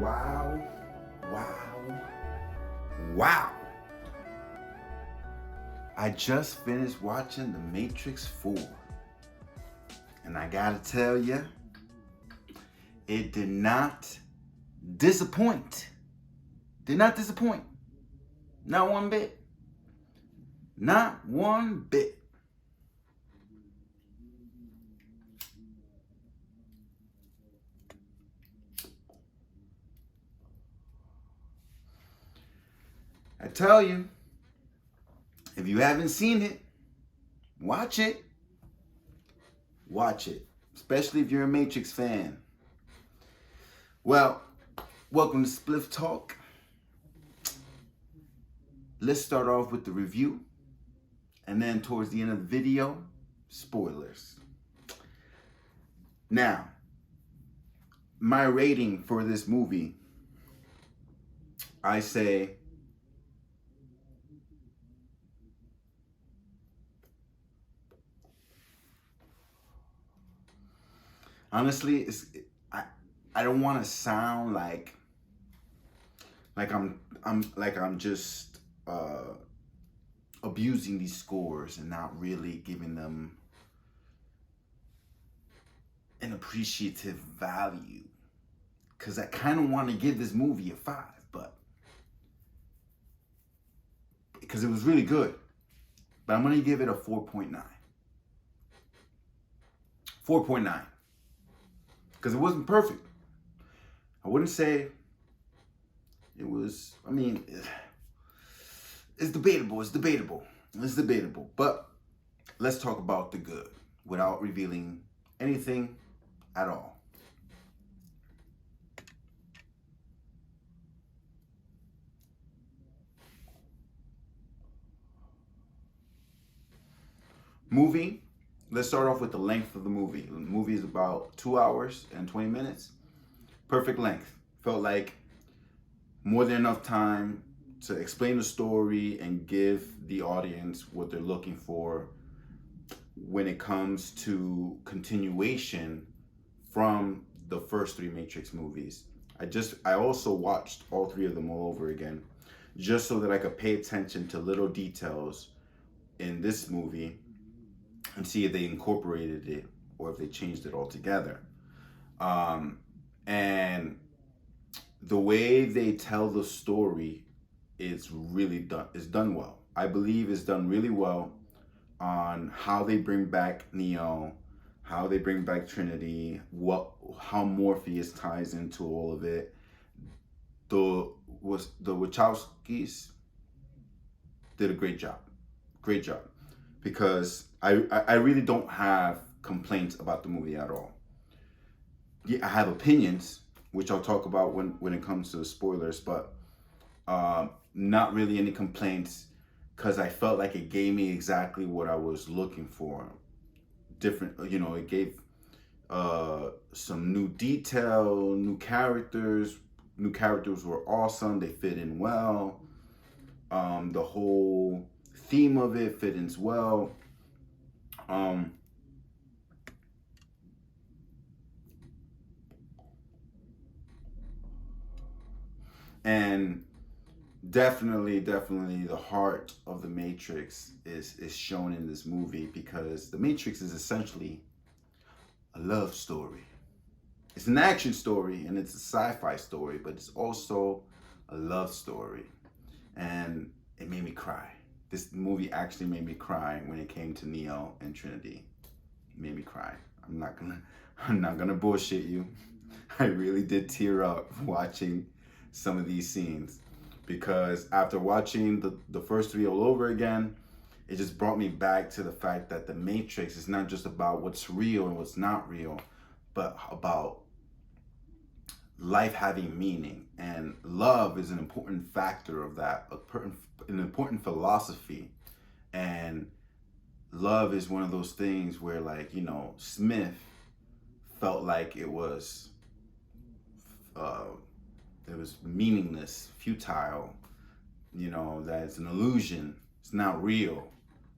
Wow, wow, wow. I just finished watching The Matrix 4. And I gotta tell you, it did not disappoint. Did not disappoint. Not one bit. Not one bit. I tell you, if you haven't seen it, watch it. Watch it. Especially if you're a Matrix fan. Well, welcome to Spliff Talk. Let's start off with the review. And then towards the end of the video, spoilers. Now, my rating for this movie, I say honestly, I don't want to sound like I'm just abusing these scores and not really giving them an appreciative value, because I kind of want to give this movie a 5, but because it was really good, but I'm going to give it a 4.9. 4.9. Because it wasn't perfect. I wouldn't say it was, it's debatable. But let's talk about the good without revealing anything at all. Movie. Let's start off with the length of the movie. The movie is about 2 hours and 20 minutes. Perfect length. Felt like more than enough time to explain the story and give the audience what they're looking for when it comes to continuation from the first 3 Matrix movies. I also watched all 3 of them all over again, just so that I could pay attention to little details in this movie and see if they incorporated it or if they changed it altogether. And the way they tell the story is done well. I believe it's done really well on how they bring back Neo, how they bring back Trinity, how Morpheus ties into all of it. The Wachowskis did a great job. Because I really don't have complaints about the movie at all. Yeah, I have opinions, which I'll talk about when it comes to the spoilers, but not really any complaints, because I felt like it gave me exactly what I was looking for. It gave some new detail, new characters. New characters were awesome. They fit in well. The whole theme of it fit in well. And definitely the heart of the Matrix is shown in this movie, because the Matrix is essentially a love story. It's an action story and it's a sci-fi story, but it's also a love story. And it made me cry. This movie actually made me cry when it came to Neo and Trinity. It made me cry. I'm not gonna bullshit you. I really did tear up watching some of these scenes, because after watching the first 3 all over again, it just brought me back to the fact that the Matrix is not just about what's real and what's not real, but about life having meaning. And love is an important factor of that, an important philosophy. And love is one of those things where, Smith felt like it was meaningless, futile, that it's an illusion, it's not real.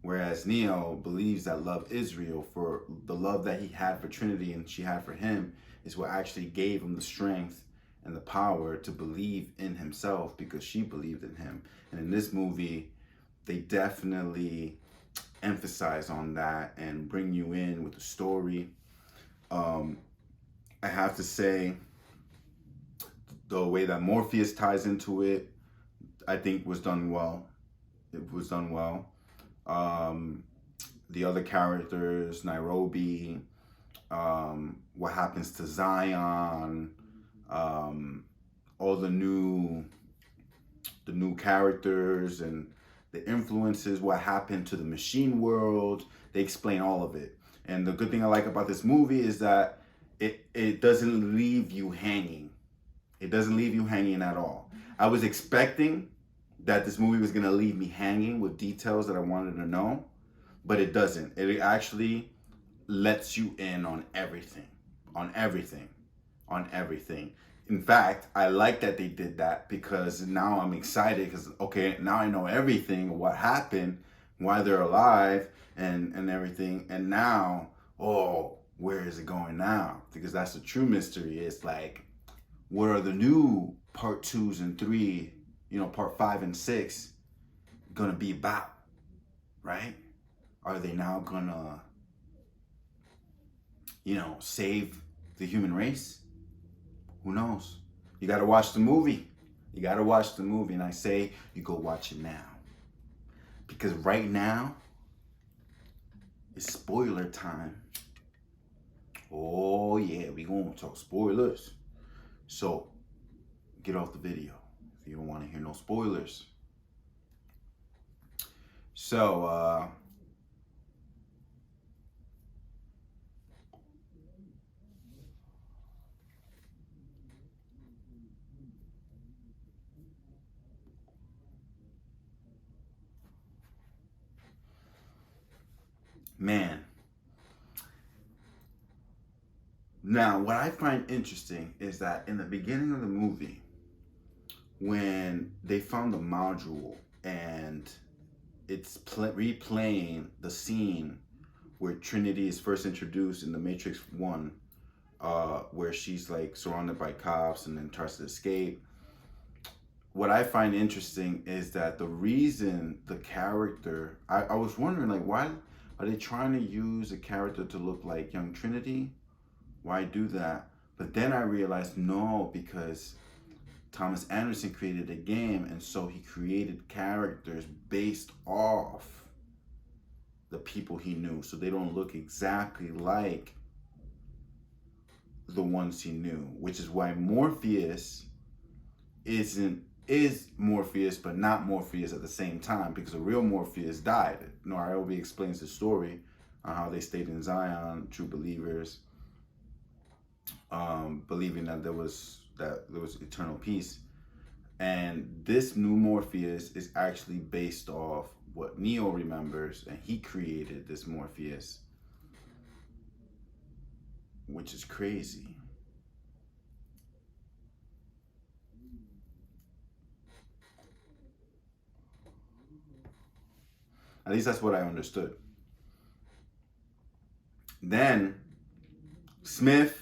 Whereas Neo believes that love is real. For the love that he had for Trinity and she had for him is what actually gave him the strength and the power to believe in himself because she believed in him. And in this movie, they definitely emphasize on that and bring you in with the story. I have to say, the way that Morpheus ties into it, I think was done well. It was done well. The other characters, Nairobi, what happens to Zion, all the new characters and the influences, what happened to the machine world. They explain all of it. And the good thing I like about this movie is that it doesn't leave you hanging. It doesn't leave you hanging at all. I was expecting that this movie was going to leave me hanging with details that I wanted to know, but it doesn't. It actually lets you in on everything, on everything, on everything. In fact, I like that they did that because now I'm excited because, okay, now I know everything, what happened, why they're alive, and everything. And now, oh, where is it going now? Because that's the true mystery. It's like, what are the new part 2s and 3, part 5 and 6 gonna be about, right? Are they now gonna, save the human race? Who knows? You gotta watch the movie. You gotta watch the movie, and I say you go watch it now. Because right now, it's spoiler time. Oh yeah, we gonna talk spoilers. So, get off the video if you don't wanna hear no spoilers. So, man. Now, what I find interesting is that in the beginning of the movie, when they found the module and it's replaying the scene where Trinity is first introduced in the Matrix 1, where she's like surrounded by cops and then tries to escape. What I find interesting is that the reason the character, I was wondering, like, why are they trying to use a character to look like young Trinity? Why do that? But then I realized, no, because Thomas Anderson created a game, and so he created characters based off the people he knew, so they don't look exactly like the ones he knew, which is why Morpheus is Morpheus, but not Morpheus at the same time, because the real Morpheus died. Nairobi explains the story on how they stayed in Zion, true believers, believing that there was eternal peace. And this new Morpheus is actually based off what Neo remembers, and he created this Morpheus, which is crazy. At least that's what I understood. Then Smith,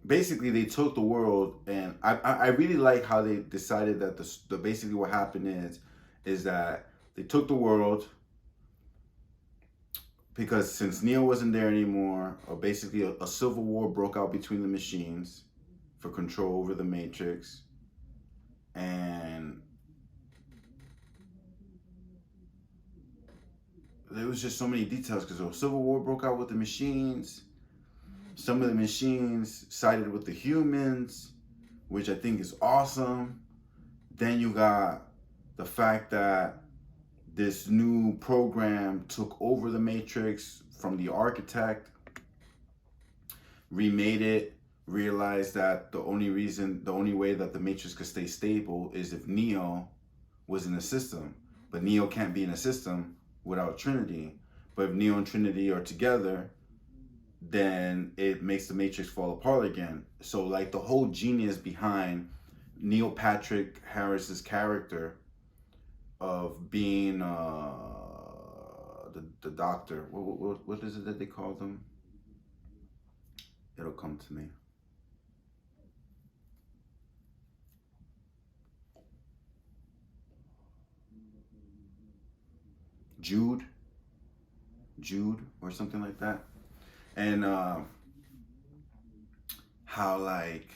basically they took the world, and I really like how they decided that the basically what happened is that they took the world, because since Neo wasn't there anymore, basically a civil war broke out between the machines for control over the Matrix. And there was just so many details because a civil war broke out with the machines. Some of the machines sided with the humans, which I think is awesome. Then you got the fact that this new program took over the Matrix from the architect, remade it, realized that the only way that the Matrix could stay stable is if Neo was in the system. But Neo can't be in a system without Trinity. But if Neo and Trinity are together, then it makes the Matrix fall apart again. So like the whole genius behind Neil Patrick Harris's character of being the doctor. What is it that they call them? It'll come to me. Jude, Jude or something like that. And how like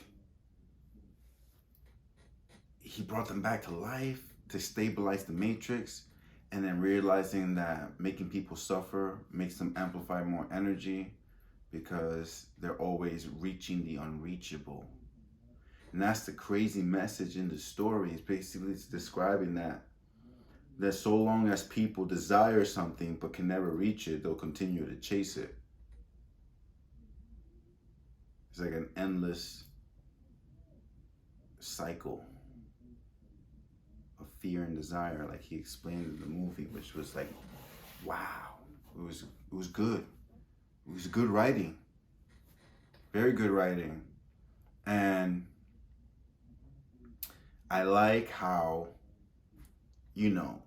he brought them back to life to stabilize the matrix, and then realizing that making people suffer makes them amplify more energy because they're always reaching the unreachable. And that's the crazy message in the story. It's basically it's describing that so long as people desire something but can never reach it, they'll continue to chase it. It's like an endless cycle of fear and desire, like he explained in the movie, which was like, wow, it was good. It was good writing, very good writing, and I like how, you know,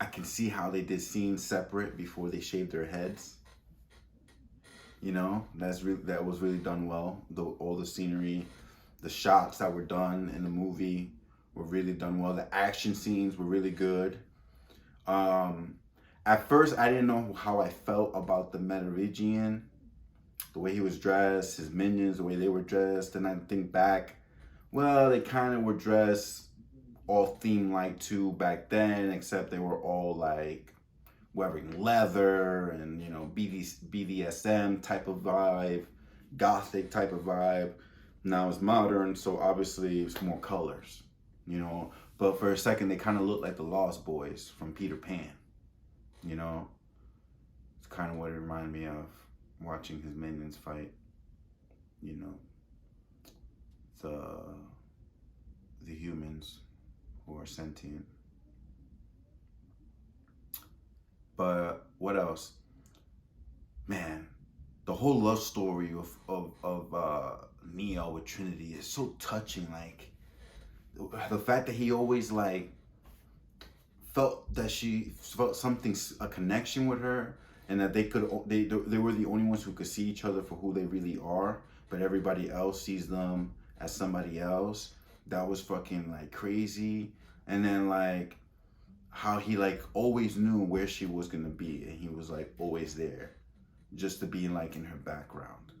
I can see how they did scenes separate before they shaved their heads. You know, that was really done well. All the scenery, the shots that were done in the movie were really done well. The action scenes were really good. At first, I didn't know how I felt about the Merovingian, the way he was dressed, his minions, the way they were dressed. And I think back, well, they kind of were dressed all theme like too back then, except they were all like wearing leather and, you know, BDSM type of vibe, gothic type of vibe. Now it's modern, so obviously it's more colors, you know. But for a second, they kind of look like the Lost Boys from Peter Pan, you know. It's kind of what it reminded me of watching his minions fight, you know. The humans who are sentient. But what else? Man, the whole love story of Neo with Trinity is so touching. Like the fact that he always like felt that she felt something, a connection with her, and that they were the only ones who could see each other for who they really are, but everybody else sees them as somebody else. That was fucking like crazy. And then like how he like always knew where she was gonna be, and he was like always there just to be like in her background,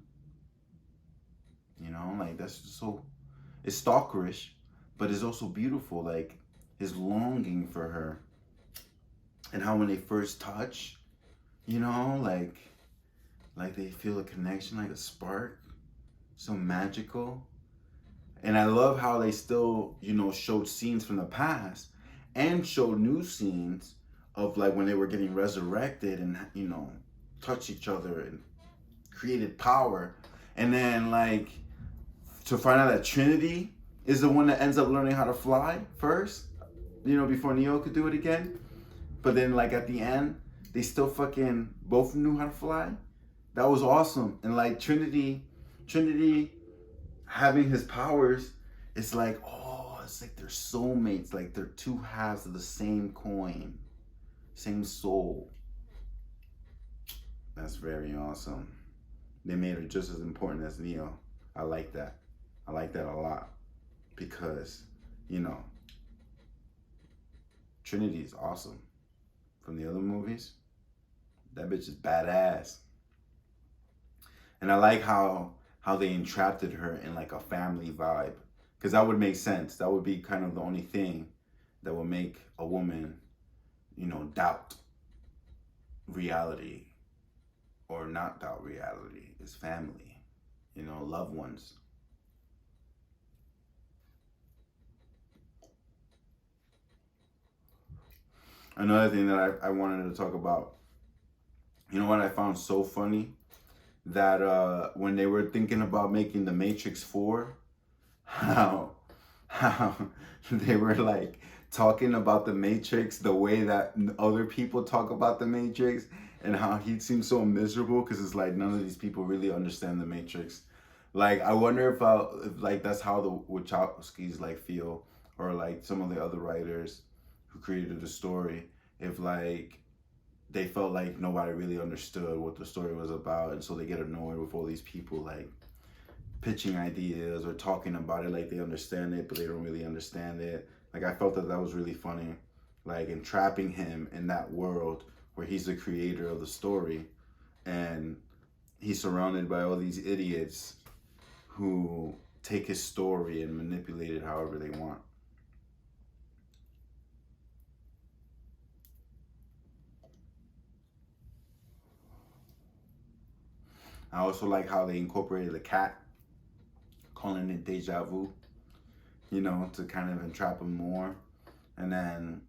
you know. Like that's so, it's stalkerish, but it's also beautiful, like his longing for her, and how when they first touch, you know, like they feel a connection, like a spark, so magical. And I love how they still, you know, showed scenes from the past and showed new scenes of like when they were getting resurrected and, you know, touch each other and created power. And then like to find out that Trinity is the one that ends up learning how to fly first, you know, before Neo could do it again. But then like at the end, they still fucking both knew how to fly. That was awesome. And like Trinity having his powers, it's like, oh, it's like they're soulmates, like they're two halves of the same coin, same soul. That's very awesome. They made her just as important as Neo. I like that. I like that a lot because, you know, Trinity is awesome. From the other movies, that bitch is badass. And I like how they entrapped her in like a family vibe, because that would make sense. That would be kind of the only thing that would make a woman, you know, doubt reality or not doubt reality, is family, you know, loved ones. Another thing that I wanted to talk about, you know what I found so funny? That when they were thinking about making the Matrix 4, how they were like talking about the Matrix the way that other people talk about the Matrix, and how he seems so miserable because it's like none of these people really understand the Matrix. Like I wonder if like that's how the Wachowskis like feel, or like some of the other writers who created the story, if like they felt like nobody really understood what the story was about, and so they get annoyed with all these people like pitching ideas or talking about it like they understand it, but they don't really understand it. Like I felt that was really funny. like entrapping him in that world where he's the creator of the story, and he's surrounded by all these idiots who take his story and manipulate it however they want. I also like how they incorporated the cat, calling it deja vu, you know, to kind of entrap him more. And then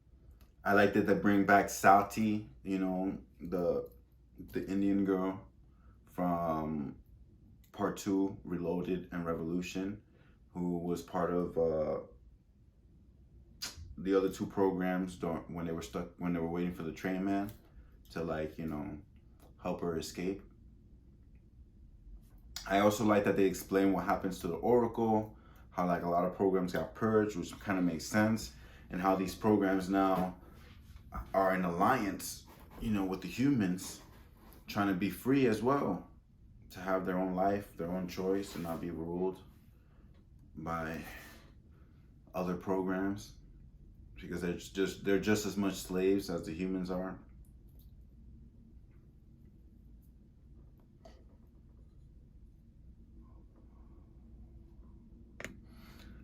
I like that they bring back Sati, you know, the Indian girl from Part 2, Reloaded and Revolution, who was part of the other two programs when they were waiting for the train man to, like, you know, help her escape. I also like that they explain what happens to the Oracle, how like a lot of programs got purged, which kind of makes sense, and how these programs now are in alliance, you know, with the humans, trying to be free as well, to have their own life, their own choice, and not be ruled by other programs, because they're just as much slaves as the humans are.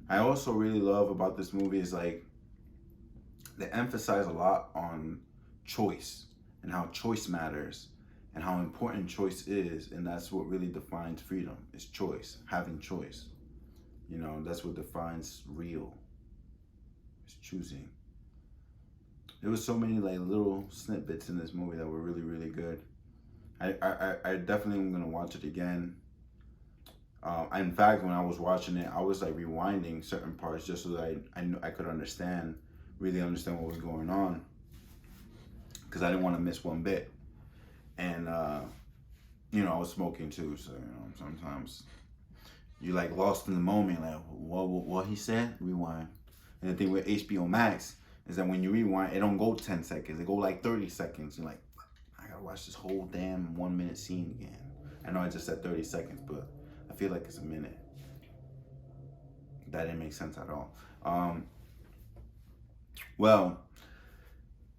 I also really love about this movie is like they emphasize a lot on choice and how choice matters and how important choice is, and that's what really defines freedom, is choice, having choice. You know, that's what defines real, is choosing. There was so many like little snippets in this movie that were really, really good. I definitely am gonna watch it again. In fact, when I was watching it, I was like rewinding certain parts just so that I could really understand what was going on, because I didn't want to miss one bit. And you know, I was smoking too, so you know, sometimes you like lost in the moment, like what he said. Rewind. And the thing with HBO Max is that when you rewind, it don't go 10 seconds; it go like 30 seconds. You're like, I gotta watch this whole damn 1 minute scene again. I know I just said 30 seconds, but I feel like it's a minute. That didn't make sense at all. Well,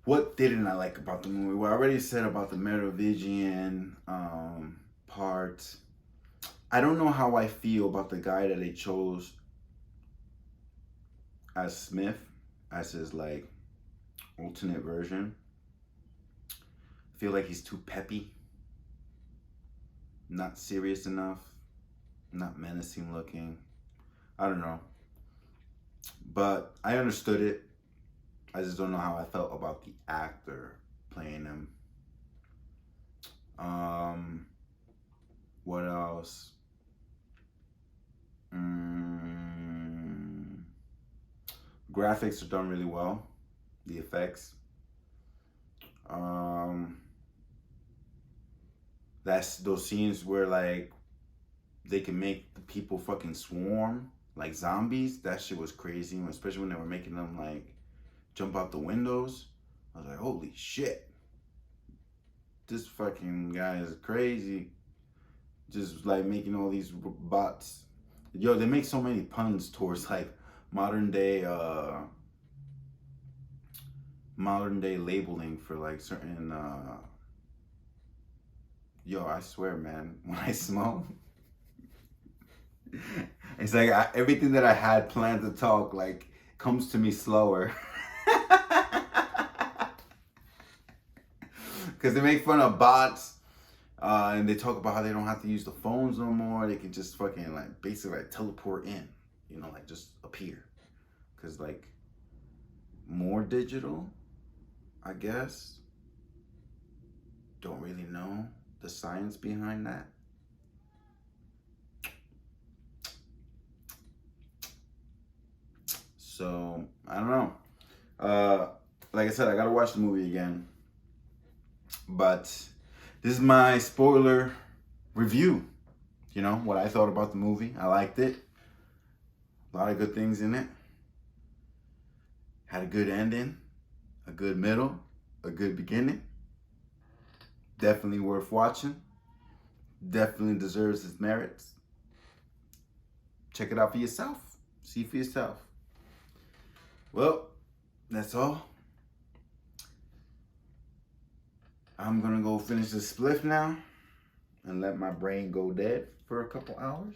what didn't I like about the movie? Well, I already said about the Merovingian part. I don't know how I feel about the guy that they chose as Smith, as his like alternate version. I feel like he's too peppy, not serious enough, not menacing looking. I don't know. But I understood it. I just don't know how I felt about the actor playing him. What else? Graphics are done really well. The effects. That's those scenes where like they can make the people fucking swarm like zombies. That shit was crazy, especially when they were making them like jump out the windows. I was like, holy shit, this fucking guy is crazy. Just like making all these bots. Yo, they make so many puns towards like modern day labeling for like certain yo, I swear, man, when I smoke, it's like everything that I had planned to talk like comes to me slower. Because they make fun of bots, and they talk about how they don't have to use the phones no more. They can just fucking like basically like teleport in, you know, like just appear. Because like more digital, I guess. Don't really know the science behind that. So I don't know. Like I said, I gotta watch the movie again. But this is my spoiler review. You know what I thought about the movie. I liked it. A lot of good things in it. Had a good ending, a good middle, a good beginning. Definitely worth watching. Definitely deserves its merits. Check it out for yourself. See for yourself. Well, that's all. I'm gonna go finish this spliff now and let my brain go dead for a couple hours.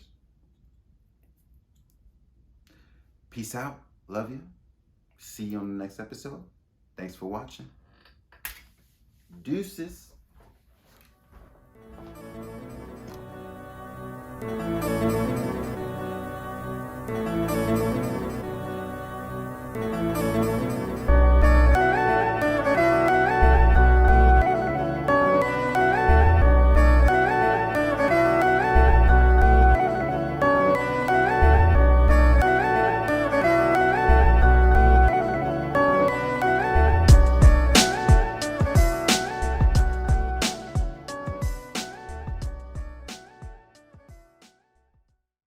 Peace out. Love you. See you on the next episode. Thanks for watching. Deuces.